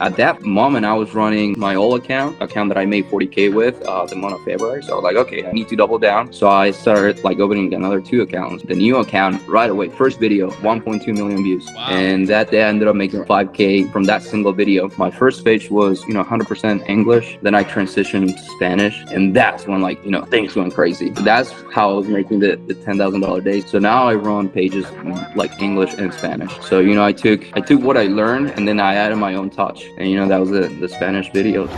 At that moment, I was running my old account that I made 40K with the month of February. So I was like, okay, I need to double down. So I started like opening another two accounts. The new account right away, first video, 1.2 million views. Wow. And that day I ended up making 5K from that single video. My first page was, 100% English. Then I transitioned into Spanish. And that's when things went crazy. That's how I was making the $10,000 days. So now I run pages like English and Spanish. So, I took what I learned and then I added my own touch. And that was the Spanish videos.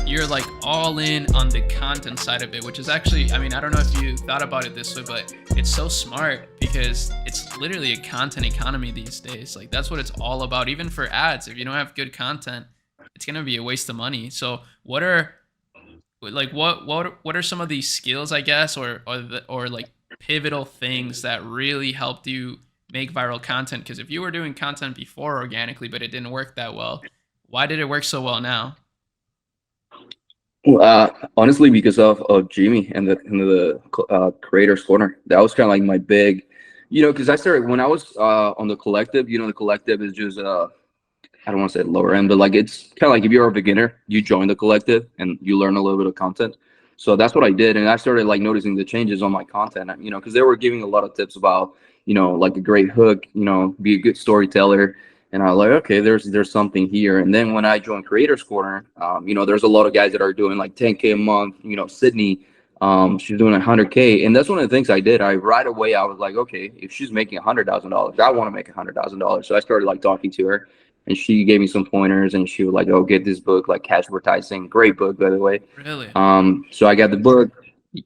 You're like all in on the content side of it, which is actually, I don't know if you thought about it this way, but it's so smart because it's literally a content economy these days. Like that's what it's all about. Even for ads, if you don't have good content, it's gonna be a waste of money. So what are some of these skills, I guess, or like pivotal things that really helped you make viral content? Because if you were doing content before organically, but it didn't work that well, why did it work so well now? Honestly, because of Jimmy and the creators corner. That was kind of like my big, because I started when I was on the collective. The collective is just I don't want to say lower end, but like it's kind of like if you're a beginner, you join the collective and you learn a little bit of content. So that's what I did, and I started like noticing the changes on my content. Because they were giving a lot of tips about like a great hook, be a good storyteller. And I was like, okay, there's something here. And then when I joined Creators Corner, there's a lot of guys that are doing like 10K a month. Sydney, she's doing 100K, and that's one of the things I did. I right away I was like, okay, if she's making $100,000, I want to make $100,000. So I started like talking to her, and she gave me some pointers, and she was like, oh, get this book, like Cash Advertising, great book by the way. Really? So I got the book.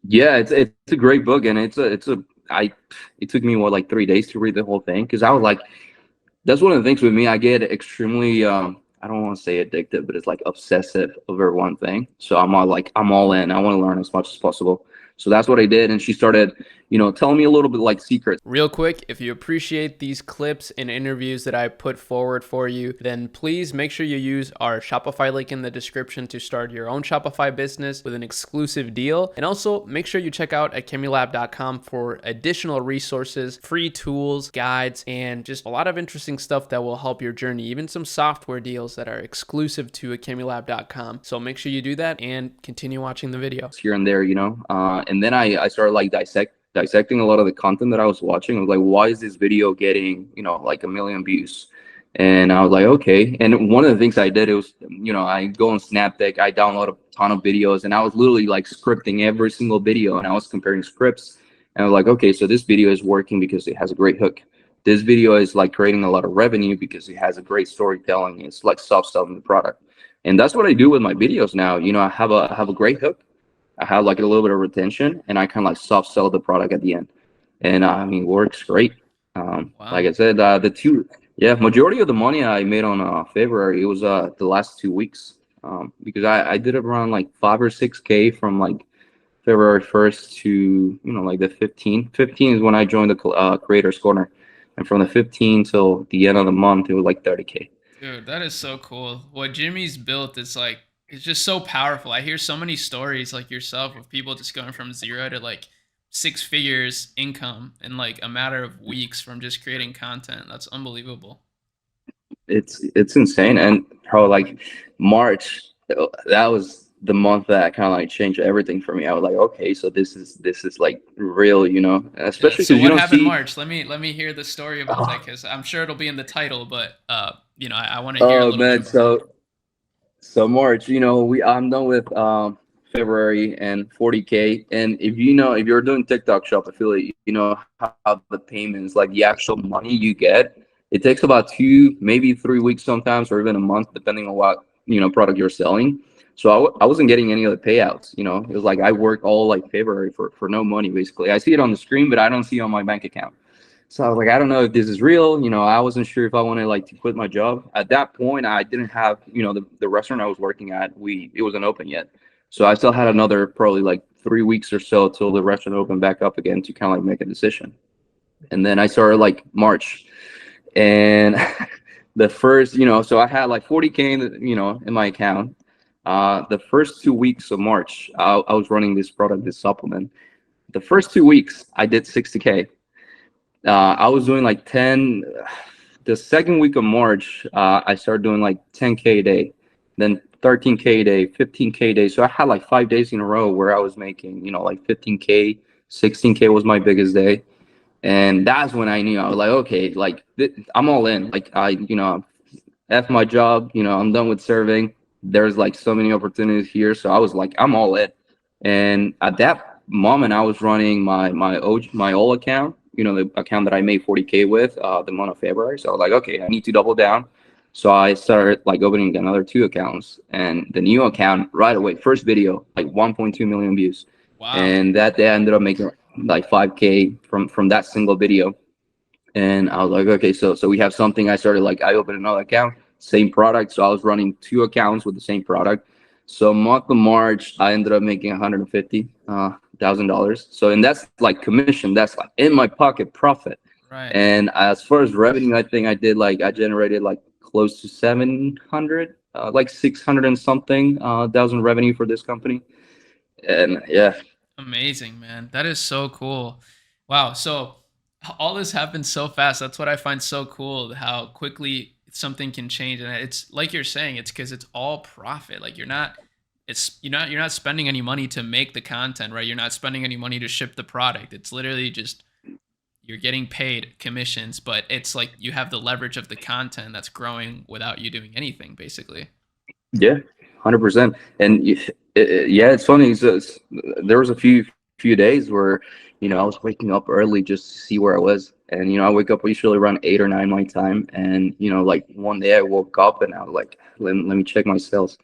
Yeah, it's a great book, and it took me like 3 days to read the whole thing because I was like, that's one of the things with me. I get extremely I don't want to say addictive, but it's like obsessive over one thing. So I'm all in. I want to learn as much as possible. So that's what I did. And she started, telling me a little bit like secrets. Real quick, if you appreciate these clips and interviews that I put forward for you, then please make sure you use our Shopify link in the description to start your own Shopify business with an exclusive deal. And also make sure you check out akemulab.com for additional resources, free tools, guides, and just a lot of interesting stuff that will help your journey, even some software deals that are exclusive to akemulab.com. So make sure you do that and continue watching the video. Here and there, and then I started like dissecting a lot of the content that I was watching. I was like, why is this video getting, like 1 million views? And I was like, okay. And one of the things I did, it was, I go on Snapdeck, I download a ton of videos, and I was literally like scripting every single video, and I was comparing scripts. And I was like, okay, so this video is working because it has a great hook. This video is like creating a lot of revenue because it has a great storytelling. It's like soft selling the product. And that's what I do with my videos now. I have a great hook. I have like a little bit of retention, and I kind of like soft sell the product at the end. And works great. Wow. Like I said, majority of the money I made on February, it was the last 2 weeks, because I did it around like 5 or 6K from like February 1st to like the 15th. 15 is when I joined the Creators Corner, and from the 15th till the end of the month, it was like 30K. Dude, that is so cool. What Jimmy's built is like, it's just so powerful. I hear so many stories like yourself of people just going from zero to like 6 figures income in like a matter of weeks from just creating content. That's unbelievable. It's insane. And how like March, that was the month that kind of like changed everything for me. I was like, okay, so this is like real, especially Yeah, so because you what don't happened see. March? Let me hear the story about that because I'm sure it'll be in the title, but I want to hear a Oh little man, bit more. so March, I'm done with February and 40K. And if you're doing TikTok shop affiliate, you know how the payments, like the actual money you get, it takes about 2, maybe 3 weeks sometimes, or even a month, depending on what product you're selling. So I wasn't getting any of the payouts. It was like I worked all like February for no money basically. I see it on the screen, but I don't see it on my bank account. So I was like, I don't know if this is real. I wasn't sure if I wanted like to quit my job. At that point, I didn't have, the restaurant I was working at, it wasn't open yet. So I still had another probably like 3 weeks or so till the restaurant opened back up again to kind of like make a decision. And then I started like March, and the first, so I had like 40K in my account. The first 2 weeks of March, I was running this product, this supplement. The first 2 weeks, I did 60K. I was doing like the second week of March, I started doing like 10K a day, then 13K a day, 15K a day. So I had like 5 days in a row where I was making, like 15K, 16K was my biggest day. And that's when I knew, I was like, okay, like I'm all in. Like F my job, I'm done with serving. There's like so many opportunities here. So I was like, I'm all in. And at that moment, I was running my old account, the account that I made 40K with the month of February. So I was like, okay, I need to double down. So I started like opening another two accounts, and the new account right away, first video, like 1.2 million views. Wow. And that day I ended up making like 5K from that single video. And I was like, okay, so we have something. I opened another account, same product. So I was running two accounts with the same product. So month of March, I ended up making $150,000. So, and that's like commission. That's like in my pocket profit. Right. And as far as revenue, I think I generated like close to 700, like 600 and something thousand revenue for this company. And yeah. Amazing, man. That is so cool. Wow. So all this happened so fast. That's what I find so cool, how quickly something can change. And it's like you're saying, it's because it's all profit. Like you're not spending any money to make the content, right? You're not spending any money to ship the product. It's literally just you're getting paid commissions, but it's like you have the leverage of the content that's growing without you doing anything, basically. Yeah, 100%. And yeah, it's funny. There was a few days where I was waking up early just to see where I was, and I wake up usually around 8 or 9 my time, and like one day I woke up and I was like, let me check my sales.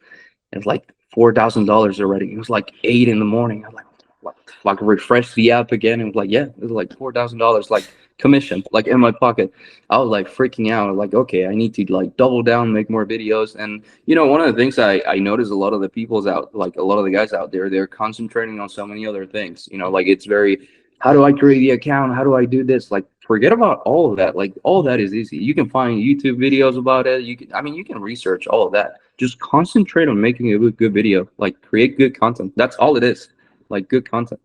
It's like $4,000 already. It was like 8 in the morning. I'm like, what? Like refresh the app again, and it was like, yeah, it was like $4,000, like commission, like in my pocket. I was like freaking out. Like, okay, I need to like double down, make more videos. And one of the things I noticed, a lot of the people's out, like a lot of the guys out there, they're concentrating on so many other things. Like it's very, how do I create the account? How do I do this? Like, forget about all of that. Like, all that is easy. You can find YouTube videos about it. You can research all of that. Just concentrate on making a good video. Like, create good content. That's all it is. Like, good content.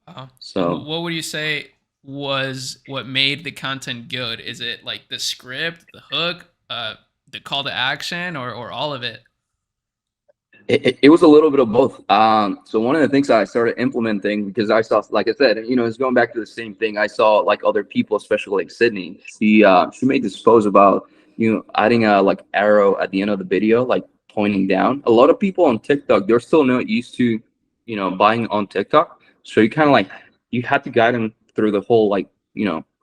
And So what would you say was what made the content good? Is it like the script, the hook, the call to action, or all of it? it was a little bit of both. So one of the things I started implementing, because I saw, like I said, it's going back to the same thing. I saw like other people, especially like Sydney. She made this post about adding a like arrow at the end of the video, like pointing down. A lot of people on TikTok, they're still not used to buying on TikTok. So you kind of like you have to guide them through the whole like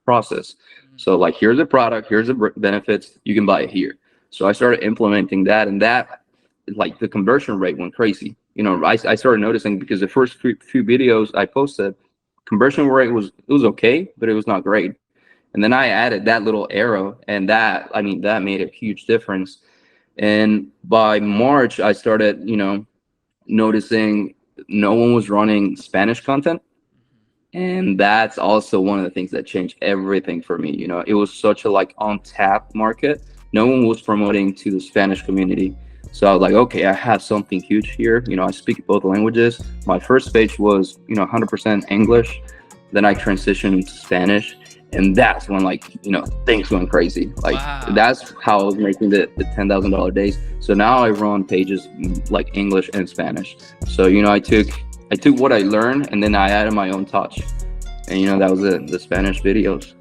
process. So like, here's the product, here's the benefits, you can buy it here. So I started implementing that, and that like the conversion rate went crazy. I started noticing, because the first few videos I posted, conversion rate was okay, but it was not great. And then I added that little arrow, and that made a huge difference. And by March, I started, noticing no one was running Spanish content. And that's also one of the things that changed everything for me. It was such a like untapped market. No one was promoting to the Spanish community. So I was like, okay, I have something huge here. I speak both languages. My first page was, 100% English. Then I transitioned into Spanish. And that's when like, things went crazy. Like, Wow. that's how I was making the $10,000 days. So now I run pages like English and Spanish. So, I took what I learned, and then I added my own touch. And that was it, the Spanish videos.